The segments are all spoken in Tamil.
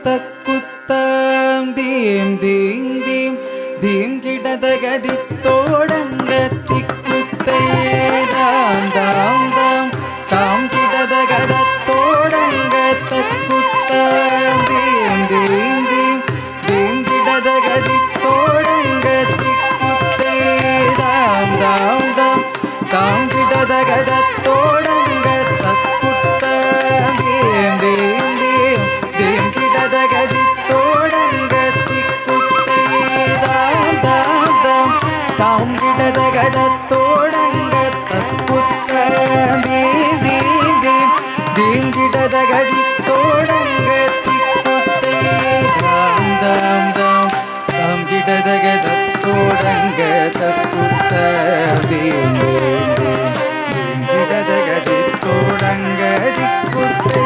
தக்குத்தாம் தீம் தீம் தீம் தீம் கிடதகதித்தோடங்க திக்குத்தை தாம் தாம் தாம் தாம் கிடதகதத்தோடங்க தக்குத்தாம் தீம் தீம் தீம் தீம் கிடதகதித்தோடங்க திக்குத்தை தாம் தாம் தாம் தாம் கிடதகதத்தோடங்க தக்குத்தாம் தீம் தீம் தீம் தீம் கிடதகதித்தோடங்க திக்குத்தை தாம் தாம் தாம் தாம் கிடதகதத்தோடங்க தக்குத்தாம் தீம் தீம் தீம் தீம் கிடதகதித்தோடங்க திக்குத்தை தாம் தாம் தாம் தாம் கிடதகதத்தோடங்க தக்குத்தாம் தீம் தீம் தீம் தீம் கிடதகதித்தோடங்க திக்குத்தை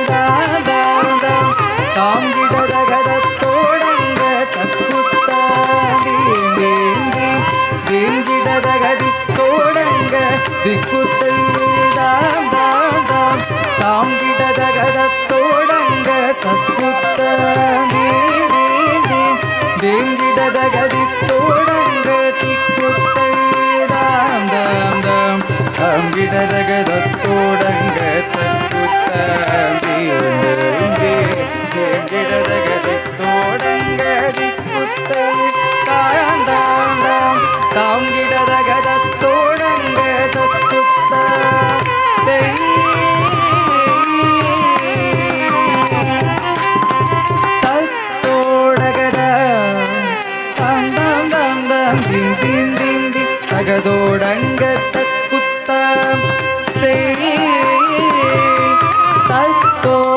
தாம் தாம் தாம் தாம் கிடதகதத்தோடங்க தக்குத்தாம் தீம் தீம் தீம் தீம் கிடதகதித்தோடங்க திக்குத்தை தாம் தாம் தாம் தாம் கிடதகதத்தோடங்க தக்குத்தாம் தீம் தீம் தீம் தீம் கிடதகதித்தோடங்க திக்குத்தை தாம் தாம் தாம் தாம் கிடதகதத்தோடங்க தக்குத்தாம் தீம் தீம் தீம் தீம் கிடதகதித்தோடங்க திக்குத்தை தாம் தாம் தாம் தாம் கிடதகதத்தோடங்க தக்குத்தாம் தத்தோடகத தாம் தாம் தாம் தாம் தீம் தீம் தீம் தீம் தகதோடங்க தக்குத்தாம்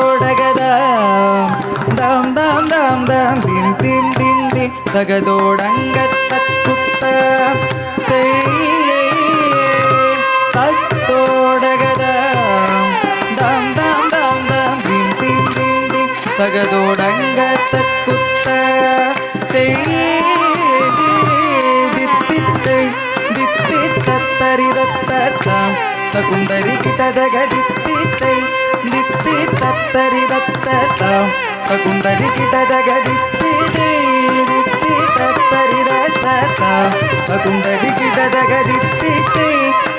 தத்தோடகதாம் தாம் தாம் தாம் தாம் தீம் தீம் தீம் தீம் தகதோடங்க தக்குத்தாம் தத்தோடகதாம் தாம் தாம் தாம் தாம் தீம் தீம் தீம் தீம் தகதோடங்க தக்குத்தாம் தித்தித்தை தித்தி தத்தரிதத்தாம் தகுந்தரி கிடதகதித்தித்தை தித்தி தத்தரிதத்தாம் தகுந்தரி கிடதகதித்தித்தை தித்தி தத்தரிதத்தாம் தகுந்தரி கிடதகதித்தித்தை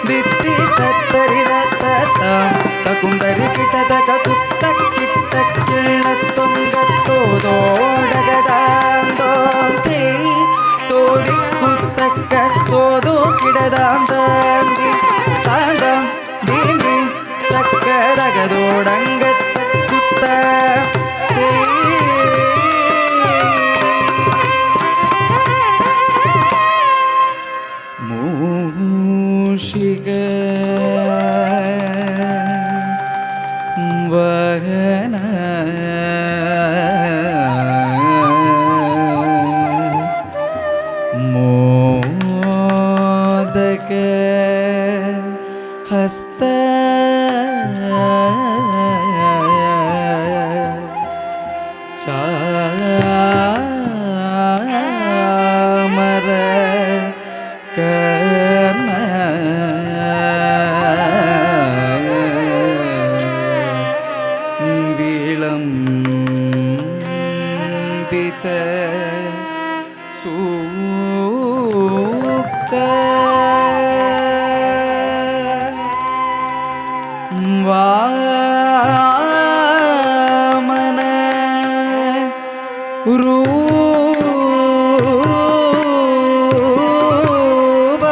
தித்தி தத்தரிதத்தாம் தகுந்தரி கிடதக குத்த கிட்ட கிணத்தொங்கத்தோதோடகதாம் தோந்தி தோதி குத்தக்க தோதோ கிடதாம் தாந்தி தாந்தாம் தீம் தீம் தக்கடகதோடங்க தக்குத்த மூஷிக வகன மோதக ஹஸ்த சாமர கர்ண விளம்பித சூக்த வாமன ரூப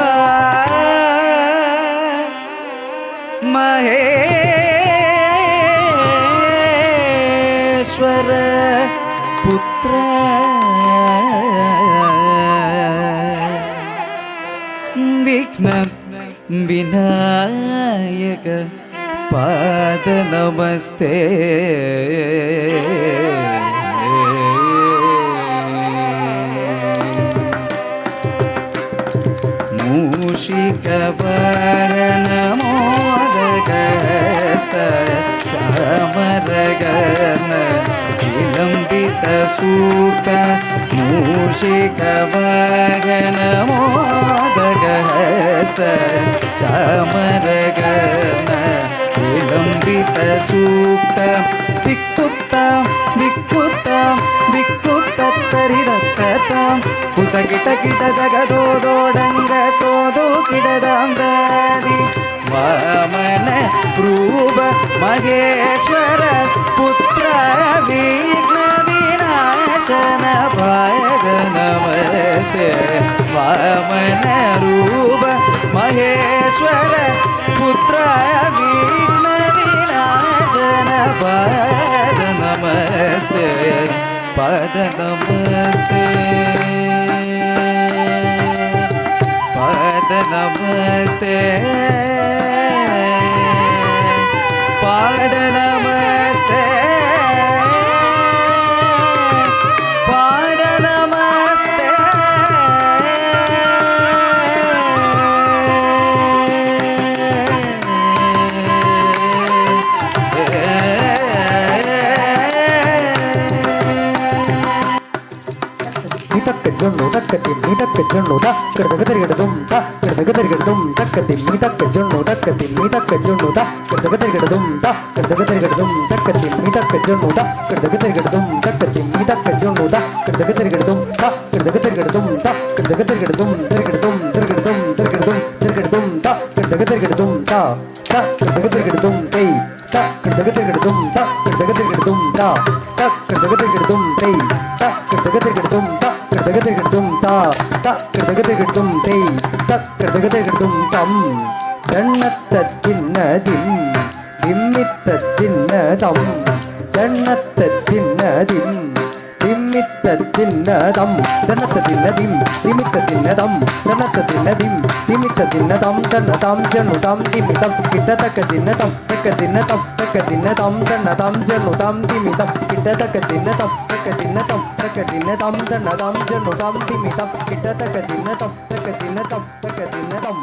மகேಶ್ವರ புத்திர விக்ன விநாயக பாத நமஸ்தே மூஷிக வரண மோதகஸ்த சாமரகன விளம்பித சூட்ட மூஷிக வகன மோதகஸ்த சாமரகன விளம்பித சூக்த திக்குத்த ದಿಕ್ಕುತ್ತಾಂ ದಿಕ್ಕುತ್ತತ್ತರಿದತ್ತತಾಂ ಕುತ ಕಿಟ ಕಿಟ ಜಗದೋದೋಡಂಗ ತೋದೋ ಕಿಡದಾಂ ದಾದಿ ವಾಮನ ರೂಪ ಮಹೇಶ್ವರ ಪುತ್ರ ವಿಘ್ನ ವಿನಾಶನ ಪಾಯದ ನಮಸ್ತೆ ವಾಮನ ರೂಪ ಮಹೇಶ್ವರ ಪುತ್ರ ವಿಘ್ನ ವಿನಾಶನ ಪಾದ ನಮಸ್ತೆ ಪಾದ ನಮಸ್ತೆ ಪಾದ ನಮಸ್ತೆ ಪಾದ ನಮಸ್ತೆ ಪಾದ ನಮಸ್ತೆ ಜೊಣ್ಣು ತಕ್ಕತಿ ನೀ ತಕ್ಕ ಜೊಣ್ಣು ಕಡದಗ ತಿರುಗಿಡದುಂ ಕಡದಗ ತಿರುಗಿಡದುಂ ತಕ್ಕತಿ ನೀ ತಕ್ಕ ಜೊಣ್ಣು ತಕ್ಕತಿ ನೀ ತಕ್ಕ ಜೊಣ್ಣು ಕಡದಗ ತಿರುಗಿಡದುಂ ಕಡದಗ ತಿರುಗಿಡದುಂ ತಕ್ಕತಿ ನೀ ತಕ್ಕ ಜೊಣ್ಣು ಕಡದಗ ತಿರುಗಿಡದುಂ ತಕ್ಕತಿ ನೀ ತಕ್ಕ ಜೊಣ್ಣು ಕಡದಗ ತಿರುಗಿಡದುಂ ಕಡದಗ ತಿರುಗಿಡದುಂ ಕಡದಗ ತಿರುಗಿಡದುಂ ತಿರುಗಿಡದುಂ ತಿರುಗಿಡದುಂ ತಿರುಗಿಡದುಂ ತಿರುಗಿಡದುಂ ಕಡದಗ ತಿರುಗಿಡದುಂ ಕಡದಗ ತಿರುಗಿಡದುಂ ಕೈ ಕಡದಗ ತಿರುಗಿಡದುಂ ಕಡದಗ ತಿರುಗಿಡದುಂ ಕಡದಗ ತಿರುಗಿಡದುಂ ಕೈ ಕಡದಗ ತಿರುಗಿಡದುಂ கடகதகடும் தா கடகதகடும் தே கடகதகடும் தம் தன்னத்தின்னதின் திம்மித்தத்தின்னதம் தன்னத்தின்னதின் திம்மித்தத்தின்னதம் தன்னத்தின்னதிம் திம்மித்தத்தின்னதம் தன்னத்தின்னதிம் திம்மித்தத்தின்னதம் தன்னதம் ஜனுதம் திமிதம் கிட்டதக்கதின்னதம் தக்கதின்னதம் தக்கதின்னதம் தன்னதம் ஜனுதம் திமிதம் கிட்டதக்கதின்னதம் தக்கதின்னதம் தக்கதின்னதம் தன்னதம் ஜனுதம் திமிதம் கிட்டதக்கதின்னதம் தக்கதின்னதம் தக்கதின்னதம்